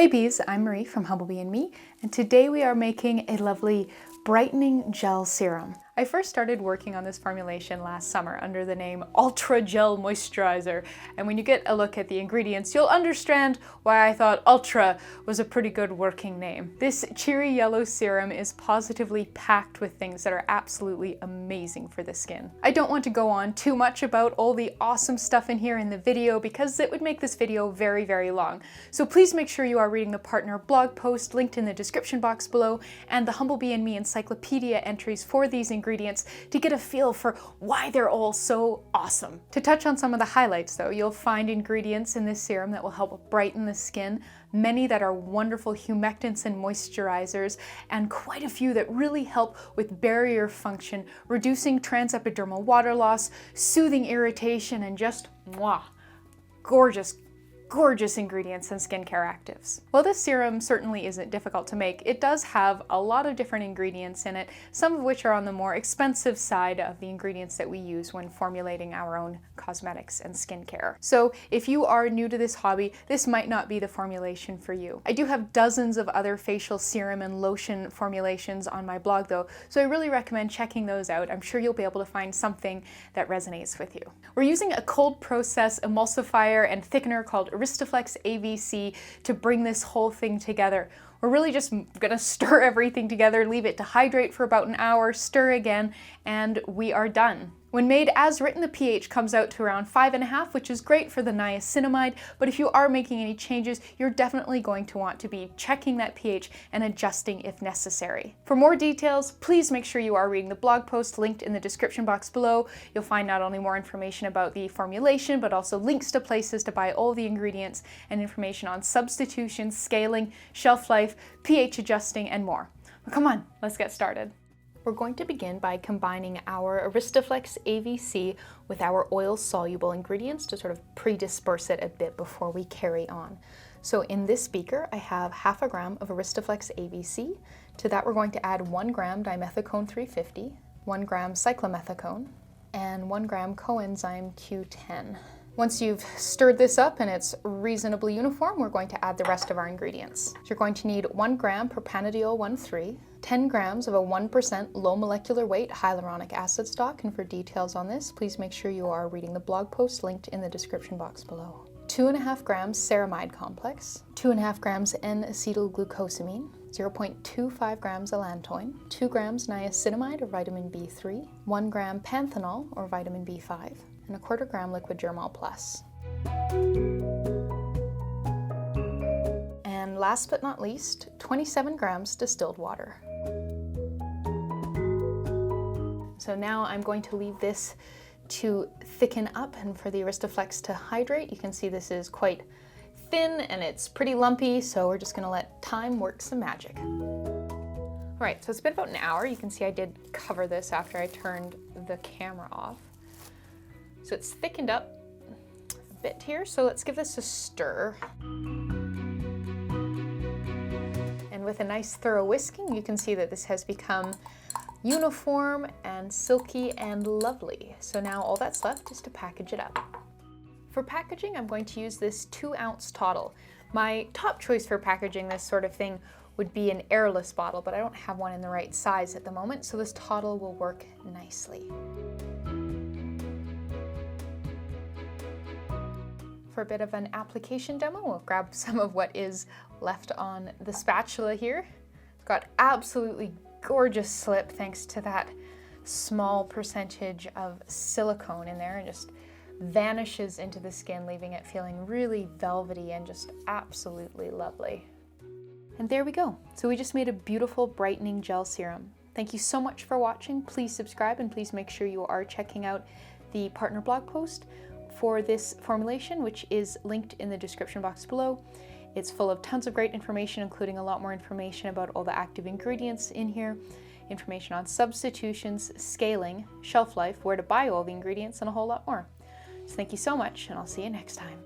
Hey bees, I'm Marie from Humblebee and Me, and today we are making a lovely brightening gel serum. I first started working on this formulation last summer under the name Ultra Gel Moisturizer, and when you get a look at the ingredients, you'll understand why I thought Ultra was a pretty good working name. This cheery yellow serum is positively packed with things that are absolutely amazing for the skin. I don't want to go on too much about all the awesome stuff in here in the video because it would make this video very, very long. So please make sure you are reading the partner blog post linked in the description box below and the Humblebee and Me encyclopedia entries for these ingredients to get a feel for why they're all so awesome. To touch on some of the highlights though, you'll find ingredients in this serum that will help brighten the skin, many that are wonderful humectants and moisturizers, and quite a few that really help with barrier function, reducing transepidermal water loss, soothing irritation, and just gorgeous ingredients and skincare actives. While this serum certainly isn't difficult to make, it does have a lot of different ingredients in it, some of which are on the more expensive side of the ingredients that we use when formulating our own cosmetics and skincare. So if you are new to this hobby, this might not be the formulation for you. I do have dozens of other facial serum and lotion formulations on my blog though, so I really recommend checking those out. I'm sure you'll be able to find something that resonates with you. We're using a cold process emulsifier and thickener called Aristoflex AVC to bring this whole thing together. We're really just gonna stir everything together, leave it to hydrate for about an hour, stir again, and we are done. When made as written, the pH comes out to around 5.5, which is great for the niacinamide, but if you are making any changes, you're definitely going to want to be checking that pH and adjusting if necessary. For more details, please make sure you are reading the blog post linked in the description box below. You'll find not only more information about the formulation, but also links to places to buy all the ingredients and information on substitutions, scaling, shelf life, pH adjusting, and more. Well, come on, let's get started. We're going to begin by combining our Aristoflex AVC with our oil-soluble ingredients to sort of pre-disperse it a bit before we carry on. So in this beaker, I have 0.5 gram of Aristoflex AVC. To that, we're going to add 1 gram Dimethicone 350, 1 gram Cyclomethicone, and 1 gram Coenzyme Q10. Once you've stirred this up and it's reasonably uniform, we're going to add the rest of our ingredients. So you're going to need 1 gram Propanediol 1,3, 10 grams of a 1% low molecular weight hyaluronic acid stock, and for details on this, please make sure you are reading the blog post linked in the description box below. 2.5 grams Ceramide complex, 2.5 grams N-Acetyl Glucosamine, 0.25 grams Allantoin, 2 grams niacinamide or vitamin B3, 1 gram panthenol or vitamin B5, and 1/4 gram liquid germall plus. And last but not least, 27 grams distilled water. So now I'm going to leave this to thicken up and for the Aristoflex to hydrate. You can see this is quite thin and it's pretty lumpy, so we're just gonna let time work some magic. All right, so it's been about an hour. You can see I did cover this after I turned the camera off. So it's thickened up a bit here, so let's give this a stir. And with a nice thorough whisking, you can see that this has become uniform and silky and lovely. So now all that's left is to package it up. For packaging, I'm going to use this 2-ounce tottle. My top choice for packaging this sort of thing would be an airless bottle, but I don't have one in the right size at the moment, so this tottle will work nicely. For a bit of an application demo, we'll grab some of what is left on the spatula here. It's got absolutely gorgeous slip thanks to that small percentage of silicone in there, and just vanishes into the skin, leaving it feeling really velvety and just absolutely lovely. And there we go. So we just made a beautiful brightening gel serum. Thank you so much for watching. Please subscribe and please make sure you are checking out the partner blog post for this formulation, which is linked in the description box below. It's full of tons of great information, including a lot more information about all the active ingredients in here, information on substitutions, scaling, shelf life, where to buy all the ingredients, and a whole lot more. So thank you so much, and I'll see you next time.